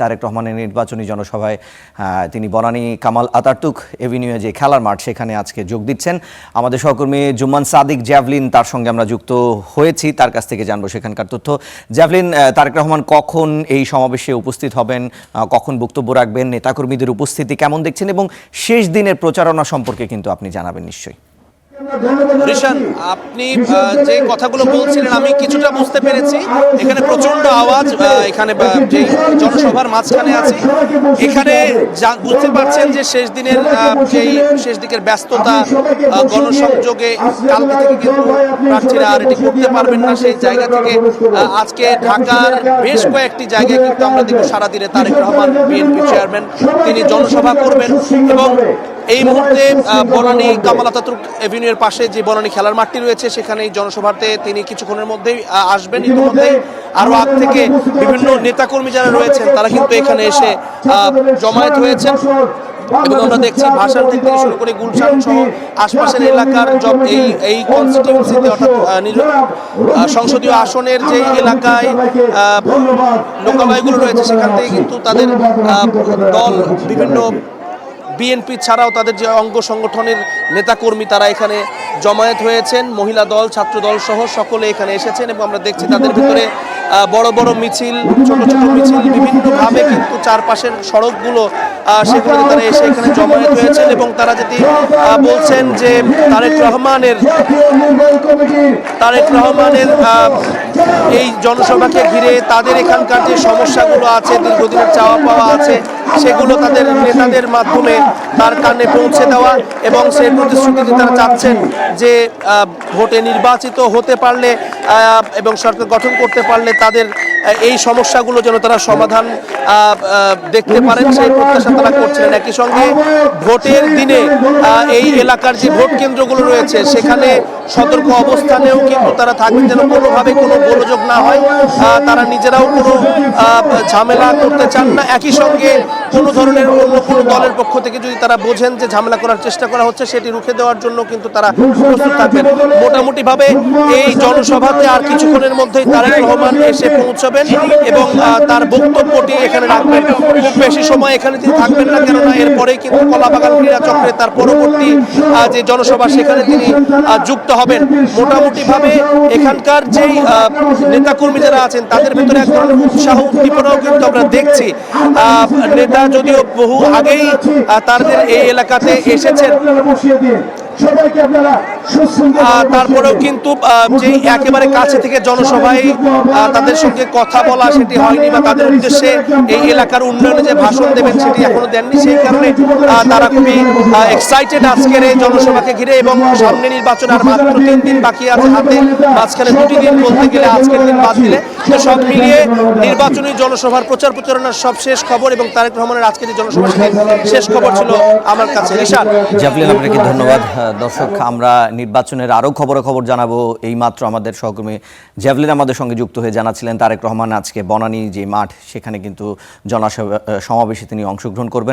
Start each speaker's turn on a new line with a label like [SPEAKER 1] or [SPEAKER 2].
[SPEAKER 1] তারেক রহমানের নির্বাচনী জনসভায় তিনি বনানী কামাল আতাতুর্ক এভিনিউয়ে যে খেলার মাঠ সেখানে আজকে যোগ দিচ্ছেন। আমাদের সহকর্মী জুম্মান সাদিক জ্যাভলিন তার সঙ্গে আমরা যুক্ত হয়েছি, তার কাছ থেকে জানবো সেখানকার তথ্য। জ্যাভলিন, তারেক রহমান কখন এই সমাবেশে উপস্থিত হবেন, কখন বক্তব্য রাখবেন, নেতাকর্মীদের উপস্থিতি কেমন দেখছেন এবং শেষ দিনের প্রচারণা সম্পর্কে কিন্তু আপনি জানাবেন নিশ্চয়ই।
[SPEAKER 2] রিশান, আপনি যে কথাগুলো বলছিলেন আমি কিছুটা বুঝতে পেরেছি। এখানে প্রচন্ড আওয়াজ, এখানে যে জনসভার মাঝখানে আছে, এখানে বুঝতে পারছেন যে শেষ দিনের যেই শেষ দিকের ব্যস্ততা, গণসংযোগে কালকে থেকে কিন্তু প্রার্থীরা আর এটি করতে পারবেন না। সেই জায়গা থেকে আজকে ঢাকার বেশ কয়েকটি জায়গায় কিন্তু আমরা দেখব সারাদিনে তারেক রহমান বিএনপি চেয়ারম্যান তিনি জনসভা করবেন। এবং এই মুহূর্তে বনানী কামাল আতাতুর্ক এভিনিউয়ের পাশে যে বনানী খেলার মাঠটি রয়েছে সেখানে এই জনসভাতে তিনি কিছুক্ষণের মধ্যেই আসবেন। ইতিমধ্যেই আরো আগ থেকে বিভিন্ন নেতাকর্মী যারা রয়েছেন তারা কিন্তু এখানে এসে জমায়েত হয়েছেন এবং আমরা দেখছি ভাষণ থেকে শুরু করে গুলশান সহ আশপাশের এলাকার এই কনস্টিটিউয়েন্সিতে অর্থাৎ সংসদীয় আসনের যে এলাকায় লোকালয়গুলো রয়েছে সেখান থেকে কিন্তু তাদের দল বিভিন্ন বিএনপি ছাড়াও তাদের যে অঙ্গ সংগঠনের নেতাকর্মী তারা এখানে জমায়েত হয়েছেন। মহিলা দল, ছাত্র দল সহ সকলে এখানে এসেছেন এবং আমরা দেখছি তাদের ভিতরে বড় বড় মিছিল, ছোট ছোট মিছিল বিভিন্নভাবে কিন্তু চারপাশের সড়কগুলো সেগুলোতে তারা এসে এখানে জমায়েত হয়েছেন এবং তারা যদি বলছেন যে তারেক রহমানের এই জনসভাকে ঘিরে তাদের এখানকার যে সমস্যাগুলো আছে, দীর্ঘদিনের চাওয়া পাওয়া আছে, সেগুলো তাদের নেতাদের মাধ্যমে তার কানে পৌঁছে দেওয়া এবং সেই প্রতিশ্রুতিতে তারা চাচ্ছেন যে ভোটে নির্বাচিত হতে পারলে এবং সরকার গঠন করতে পারলে তাদের এই সমস্যাগুলো যেন তারা সমাধান দেখতে পারেন সেই প্রত্যাশা তারা করছিলেন। একই সঙ্গে ভোটের দিনে এই এলাকার যে ভোট কেন্দ্রগুলো রয়েছে সেখানে সতর্ক অবস্থানেও কিন্তু তারা থাকবেন যেন কোনোভাবে কোনো গোলযোগ না হয়। তারা নিজেরাও কোনো ঝামেলা করতে চান না। একই সঙ্গে কোনো ধরনের অন্য কোনো দলের পক্ষ থেকে যদি তারা বোঝেন যে ঝামেলা করার চেষ্টা করা হচ্ছে সেটি রুখে দেওয়ার জন্য কিন্তু তারা প্রস্তুত থাকবেন। মোটামুটিভাবে এই জনসভাতে আর কিছুক্ষণের মধ্যেই তারেক রহমান এসে পৌঁছাবেন এবং তার বক্তব্যটি এখানে রাখবেন। খুব বেশি সময় এখানে তিনি থাকবেন না, কেননা এরপরেই কিন্তু কলাবাগান ক্রীড়া চক্রে তার পরবর্তী যে জনসভা সেখানে তিনি যুক্ত হবেন। মোটামুটিভাবে এখানকার যেই নেতাকর্মী যারা আছেন তাদের ভিতরে এক ধরনের উৎসাহ উদ্দীপনাও কিন্তু আমরা দেখছি। নেতা যদিও বহু আগেই তাদের এই এলাকাতে এসেছেন, তারপরেও কিন্তু যে একেবারে কাছে থেকে জনসভায় তাদের সঙ্গে কথা বলা সেটি হয়নি বা তাদের উদ্দেশ্যে এই এলাকার উন্নয়নে যে ভাষণ দেবেন সেটি এখনো দেননি। সেই কারণে তারা খুবই এক্সাইটেড আজকের এই জনসভাকে ঘিরে এবং সামনে নির্বাচন আর মাত্র 3 দিন বাকি আছে হাতে, মাঝখানে 2টি দিন বলতে গেলে আজকের দিন বাদ দিলে। তো সব মিলিয়ে নির্বাচনী জনসভার প্রচারণার সব শেষ খবর এবং তারেক রহমানের আজকের যে জনসভা শেষ খবর ছিল আমার কাছে। রিশাদ,
[SPEAKER 1] জাভলিন আপনাকে ধন্যবাদ। দর্শক, আমরা নির্বাচনের আরও খবর জানাবো। এইমাত্র আমাদের সহকর্মী জ্যাভলিন আমাদের সঙ্গে যুক্ত হয়ে জানাচ্ছিলেন তারেক রহমান আজকে বনানী যে মাঠ সেখানে কিন্তু সমাবেশে তিনি অংশগ্রহণ করবেন।